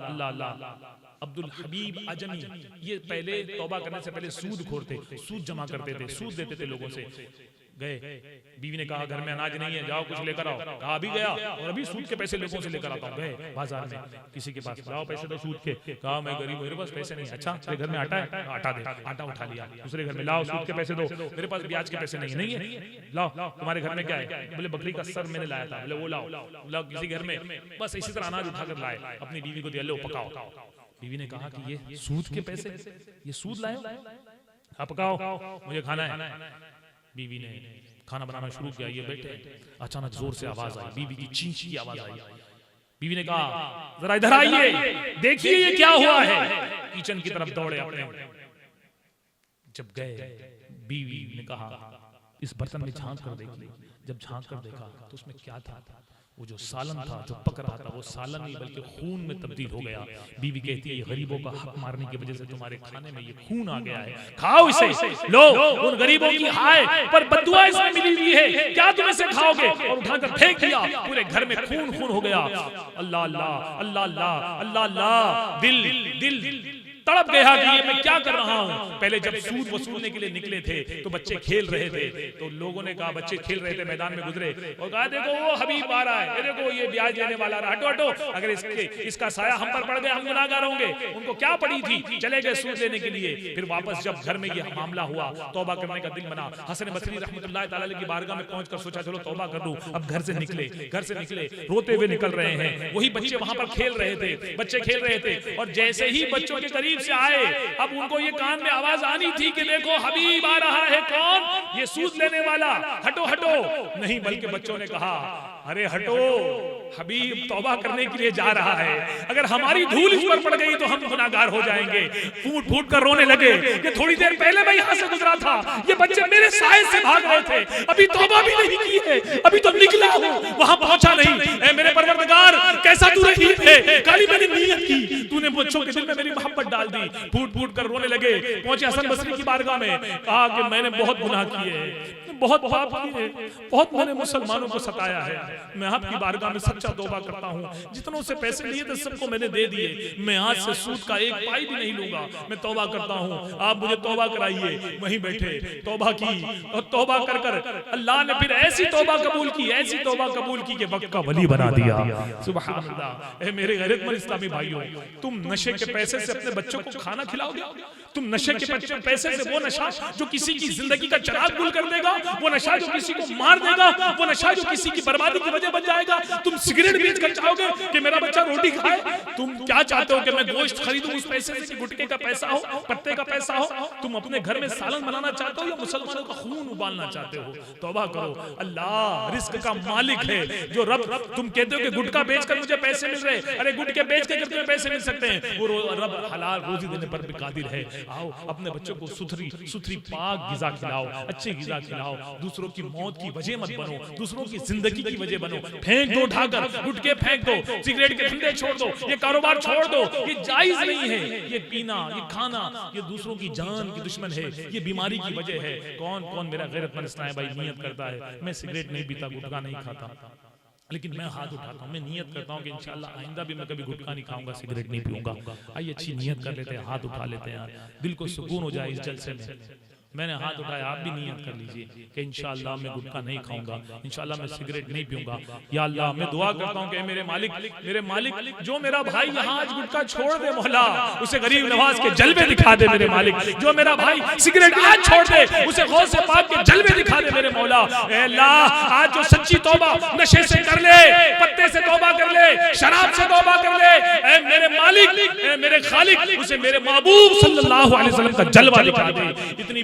अल्लाह अल्लाह। अब्दुल हबीब आजमी, ये पहले तौबा करने से पहले सूद खोरते, सूद जमा करते थे, सूद देते थे लोगों से। गए, बीवी ने कहा घर में अनाज नहीं है, जाओ कुछ लेकर आओ। कहा अभी गया और अभी सूद के पैसे लोगों से लेकर आता हूँ। गए बाजार में, किसी के पास लाओ पैसे दो सूद के। कहा मैं गरीब हूँ, मेरे पास पैसे नहीं। अच्छा तेरे घर में आटा है, आटा दे। आटा उठा लिया। दूसरे घर में लाओ सूद के पैसे दो। मेरे पास ब्याज के पैसे नहीं। नहीं है, लाओ तुम्हारे घर में क्या है? बोले बकरी का सर मैंने लाया था। बोले वो लाओ। लाओ किसी घर में, बस इसी तरह अनाज उठाकर लाए, अपनी बीवी को दिया, लो पकाओ। बीवी ने कहा कि ये सूद के पैसे, ये सूद लाए, आप पकाओ, मुझे खाना है। बीवी ने खाना बनाना शुरू किया, ये बैठे, अचानक जोर से आवाज आई, बीवी की चींच की आवाज आई। बीवी ने कहा जरा इधर आइए, देखिए ये क्या हुआ है। किचन की तरफ दौड़े अपने। जब गए, बीवी ने कहा इस बर्तन में झांक कर देखिए। जब झांक कर देखा तो उसमें क्या था? वो जो सालन था, जो पक रहा था, वो सालन नहीं बल्कि खून में तब्दील हो गया। बीवी कहती है ये गरीबों का हक मारने की वजह से तुम्हारे खाने में ये खून आ गया है, खाओ इसे, लो उन गरीबों की हाय पर बद्दुआ इसमें मिली हुई है, क्या तुम इसे खाओगे? और उठाकर फेंक दिया, पूरे घर में खून खून हो गया। अल्लाह अल्लाह अल्लाह अल्लाह अल्लाह अल्लाह। दिल दिल तड़प गया कि ये मैं क्या कर रहा हूँ। पहले जब सूद वसूलने के लिए निकले थे तो बच्चे खेल रहे थे, तो लोगों ने कहा, बच्चे खेल रहे थे मैदान में गुजरे और कहा देखो वो हबीब आ रहा है, ये देखो ये ब्याज लेने वाला रहा, हटो हटो, अगर इसका साया हम पर पड़ गया हम गुनाहगार होंगे। उनको क्या पड़ी थी, चले गए सूद लेने के लिए। फिर वापस जब घर में ये मामला हुआ, तौबा करने का दिल बना। हसन बसरी रहमतुल्लाह तआला अलैह की बारगाह में पहुंचकर सोचा चलो तौबा कर दूं। अब घर से निकले, रोते हुए निकल रहे हैं। वही बच्चे वहां पर खेल रहे थे, बच्चे खेल रहे थे, और जैसे ही बच्चों के करीब से आए, अब उनको ये कान में आवाज आनी थी कि देखो हबीब आ रहा है। कौन? ये सूद लेने वाला, हटो हटो। नहीं, बल्कि बच्चों ने कहा अरे हटो, हबीब तौबा करने के लिए जा रहा है, अगर हमारी धूल इस पर पड़ गई तो हम गुनाहगार हो जाएंगे। फूट फूट कर रोने लगे कि थोड़ी देर पहले मैं यहाँ से गुजरा था, ये बच्चे मेरे साए से भाग रहे थे, अभी तौबा भी नहीं की है, अभी तो निकला हूँ, वहां पहुंचा नहीं। ऐ मेरे परवरदिगार, कैसा तू रहीम है, काली मैंने नियत की, तूने बच्चों के दिल में मेरी मोहब्बत डाल दी। फूट फूट कर रोने लगे। पहुंचे हसन बसरी की बारगाह में, कहा कि मैंने बहुत गुनाह किए, बहुत पाप किए, बहुत मैंने मुसलमानों को सताया है। मैं आपकी बारगाह में सच्चा तौबा करता हूँ, जितनों से पैसे लिए थे सबको मैंने दे दिए, मैं आज से सूद का एक पाई भी नहीं लूंगा, मैं तौबा करता हूँ, आप मुझे तौबा कराइए। वहीं बैठे तौबा की, और तौबा कर कर अल्लाह ने फिर ऐसी तौबा कबूल की, ऐसी तौबा कबूल की कि वक्त का वली बना दिया। सुभान अल्लाह। ए मेरे गैरतमंद इस्लामी भाइयों, तुम नशे के पैसे से अपने बच्चों को खाना खिलाओगे? तुम नशे के पैसे से, वो नशा जो किसी की जिंदगी का चिराग गुल कर देगा, वो नशा जो किसी को मार देगा, वो नशा जो किसी की बर्बादी की वजह बन जाएगा, तुम सिगरेट बेच कर चाहोगे कि मेरा बच्चा रोटी खाए? तुम क्या चाहते हो कि मैं गोश्त खरीदूं उस पैसे से कि गुटके का पैसा हो, पत्ते का पैसा हो? तुम अपने घर में सालन बनाना चाहते हो या मुसलमानों का खून उबालना चाहते हो? तौबा करो, अल्लाह रिस्क का मालिक है। जो रब, तुम कहते हो कि गुटखा बेचकर मुझे पैसे मिल रहे, अरे गुटके बेच के तुम्हें पैसे मिल सकते हैं, वो रब हलाल रोजी देने पर भी कादिर है। आओ अपने बच्चों को सुथरी पाक गिज़ा खिलाओ, अच्छी गिज़ा खिलाओ, दूसरों की मौत की वजह मत बनो, दूसरों की जिंदगी की वजह बनो। फेंक दो ढाकर, गुटके फेंक दो, सिगरेट के धंधे छोड़ दो, ये कारोबार छोड़ दो, ये जायज नहीं है। ये पीना, ये खाना, ये दूसरों की जान की दुश्मन है, ये बीमारी की वजह है। कौन कौन मेरा गैरतमंद इस्लामी भाई नियत करता है मैं सिगरेट नहीं पीता, गुटखा नहीं खाता, लेकिन मैं हाथ उठाता हूँ, मैं नियत करता हूँ कि इंशाअल्लाह आइंदा भी मैं कभी गुटखा नहीं खाऊंगा, सिगरेट नहीं पीऊंगा। आइए अच्छी नियत कर लेते हैं, हाथ उठा लेते हैं, दिल को सुकून हो जाए इस जलसे में। मैंने हाथ उठाया, आप भी नियत कर लीजिए कि इंशाअल्लाह मैं गुटखा नहीं खाऊंगा, इंशाअल्लाह मैं सिगरेट नहीं पीऊंगा। या अल्लाह, मैं दुआ करता हूँ कि मेरे मालिक जो मेरा भाई यहाँ आज गुटखा छोड़ दे, मौला उसे गरीब नवाज के जलवे दिखा दे मेरे मालिक। जो मेरा भाई सिगरेट आज छोड़ दे, उसे गौस से पाक के जलवे दिखा दे मेरे मौला। ऐ अल्लाह, आज जो सच्ची तौबा नशे से कर ले, पत्ते से तौबा कर ले, शराब से तौबा कर ले, ऐ मेरे मालिक, ऐ मेरे खालिक, उसे मेरे महबूब सल्लल्लाहु अलैहि वसल्लम का जलवा दिखा दे। इतनी